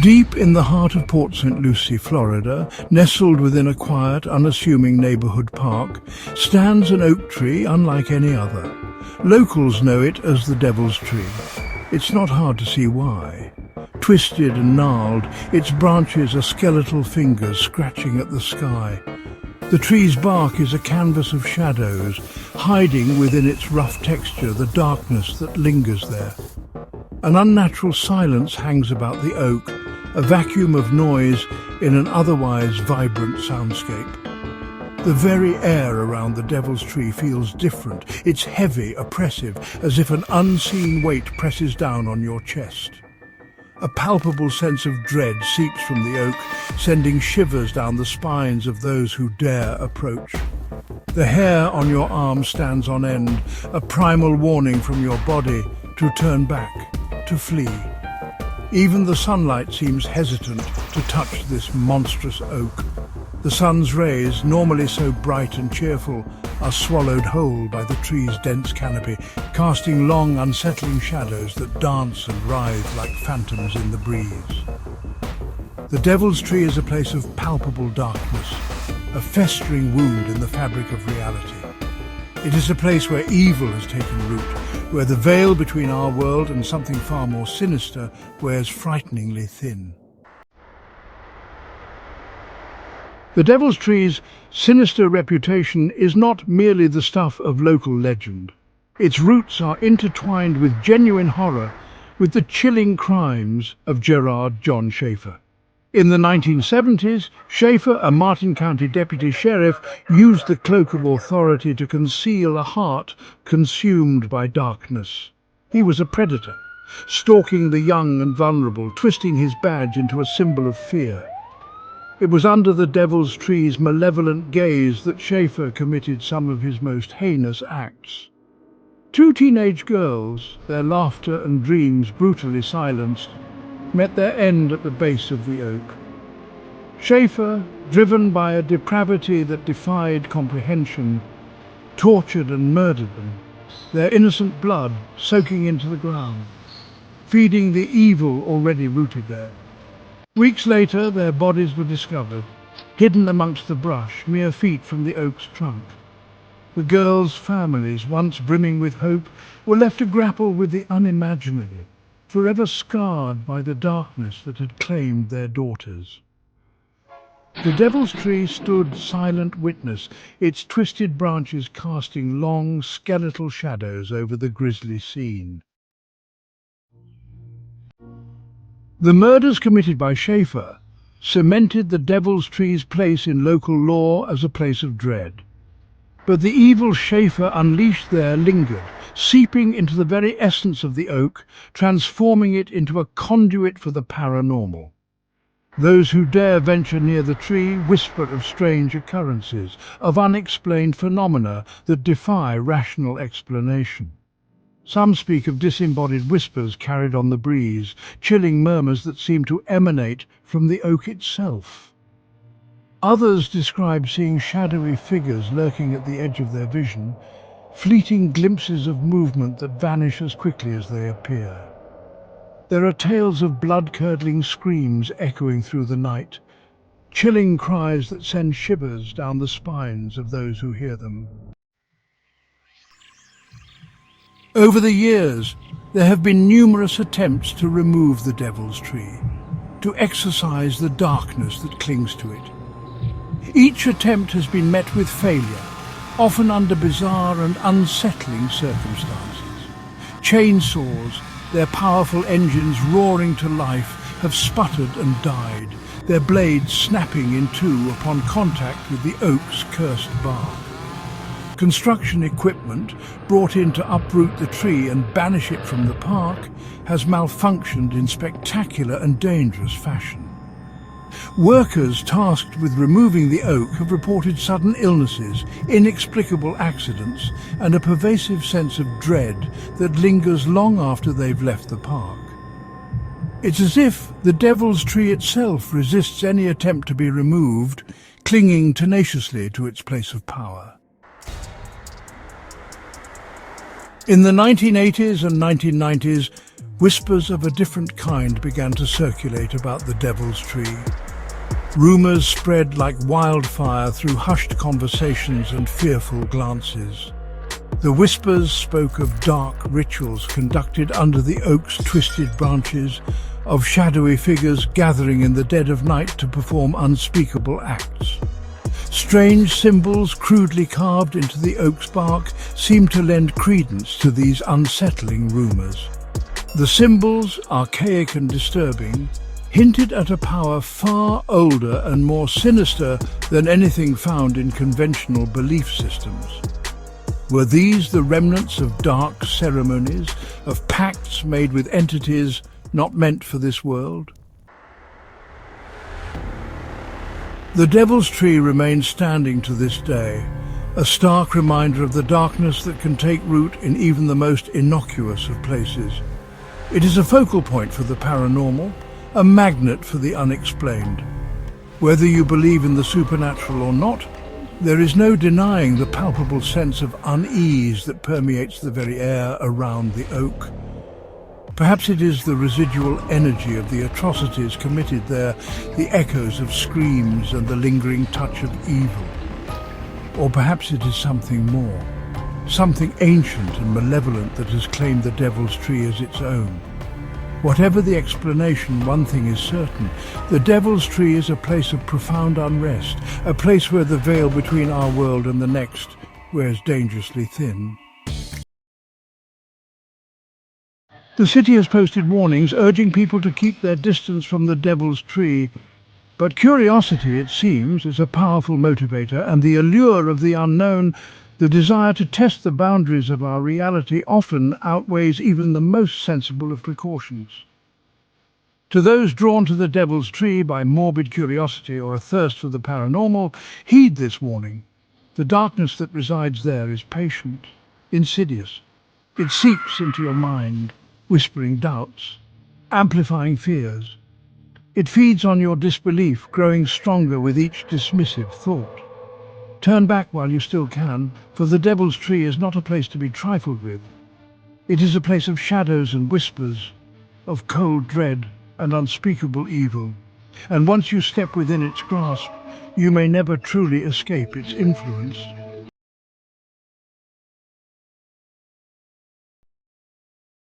Deep in the heart of Port St. Lucie, Florida, nestled within a quiet, unassuming neighborhood park, stands an oak tree unlike any other. Locals know it as the Devil's Tree. It's not hard to see why. Twisted and gnarled, its branches are skeletal fingers scratching at the sky. The tree's bark is a canvas of shadows, hiding within its rough texture the darkness that lingers there. An unnatural silence hangs about the oak, a vacuum of noise in an otherwise vibrant soundscape. The very air around the Devil's Tree feels different. It's heavy, oppressive, as if an unseen weight presses down on your chest. A palpable sense of dread seeps from the oak, sending shivers down the spines of those who dare approach. The hair on your arm stands on end, a primal warning from your body to turn back, to flee. Even the sunlight seems hesitant to touch this monstrous oak. The sun's rays, normally so bright and cheerful, are swallowed whole by the tree's dense canopy, casting long, unsettling shadows that dance and writhe like phantoms in the breeze. The Devil's Tree is a place of palpable darkness, a festering wound in the fabric of reality. It is a place where evil has taken root, where the veil between our world and something far more sinister wears frighteningly thin. The Devil's Tree's sinister reputation is not merely the stuff of local legend. Its roots are intertwined with genuine horror, with the chilling crimes of Gerard John Schaefer. In the 1970s, Schaefer, a Martin County deputy sheriff, used the cloak of authority to conceal a heart consumed by darkness. He was a predator, stalking the young and vulnerable, twisting his badge into a symbol of fear. It was under the Devil's Tree's malevolent gaze that Schaefer committed some of his most heinous acts. Two teenage girls, their laughter and dreams brutally silenced, met their end at the base of the oak. Schaefer, driven by a depravity that defied comprehension, tortured and murdered them, their innocent blood soaking into the ground, feeding the evil already rooted there. Weeks later, their bodies were discovered, hidden amongst the brush, mere feet from the oak's trunk. The girls' families, once brimming with hope, were left to grapple with the unimaginable, forever scarred by the darkness that had claimed their daughters. The Devil's Tree stood silent witness, its twisted branches casting long, skeletal shadows over the grisly scene. The murders committed by Schaefer cemented the Devil's Tree's place in local law as a place of dread. But the evil Schaefer unleashed there lingered, seeping into the very essence of the oak, transforming it into a conduit for the paranormal. Those who dare venture near the tree whisper of strange occurrences, of unexplained phenomena that defy rational explanation. Some speak of disembodied whispers carried on the breeze, chilling murmurs that seem to emanate from the oak itself. Others describe seeing shadowy figures lurking at the edge of their vision, fleeting glimpses of movement that vanish as quickly as they appear. There are tales of blood-curdling screams echoing through the night, chilling cries that send shivers down the spines of those who hear them. Over the years, there have been numerous attempts to remove the Devil's Tree, to exorcise the darkness that clings to it. Each attempt has been met with failure, often under bizarre and unsettling circumstances. Chainsaws, their powerful engines roaring to life, have sputtered and died, their blades snapping in two upon contact with the oak's cursed bark. Construction equipment, brought in to uproot the tree and banish it from the park, has malfunctioned in spectacular and dangerous fashion. Workers tasked with removing the oak have reported sudden illnesses, inexplicable accidents, and a pervasive sense of dread that lingers long after they've left the park. It's as if the Devil's Tree itself resists any attempt to be removed, clinging tenaciously to its place of power. In the 1980s and 1990s, whispers of a different kind began to circulate about the Devil's Tree. Rumors spread like wildfire through hushed conversations and fearful glances. The whispers spoke of dark rituals conducted under the oak's twisted branches, of shadowy figures gathering in the dead of night to perform unspeakable acts. Strange symbols crudely carved into the oak's bark seemed to lend credence to these unsettling rumors. The symbols, archaic and disturbing, hinted at a power far older and more sinister than anything found in conventional belief systems. Were these the remnants of dark ceremonies, of pacts made with entities not meant for this world? The Devil's Tree remains standing to this day, a stark reminder of the darkness that can take root in even the most innocuous of places. It is a focal point for the paranormal, a magnet for the unexplained. Whether you believe in the supernatural or not, there is no denying the palpable sense of unease that permeates the very air around the oak. Perhaps it is the residual energy of the atrocities committed there, the echoes of screams and the lingering touch of evil. Or perhaps it is something more, something ancient and malevolent that has claimed the Devil's Tree as its own. Whatever the explanation, one thing is certain. The Devil's Tree is a place of profound unrest, a place where the veil between our world and the next wears dangerously thin. The city has posted warnings urging people to keep their distance from the Devil's Tree, but curiosity, it seems, is a powerful motivator, and the allure of the unknown, the desire to test the boundaries of our reality, often outweighs even the most sensible of precautions. To those drawn to the Devil's Tree by morbid curiosity or a thirst for the paranormal, heed this warning. The darkness that resides there is patient, insidious. It seeps into your mind, whispering doubts, amplifying fears. It feeds on your disbelief, growing stronger with each dismissive thought. Turn back while you still can, for the Devil's Tree is not a place to be trifled with. It is a place of shadows and whispers, of cold dread and unspeakable evil. And once you step within its grasp, you may never truly escape its influence.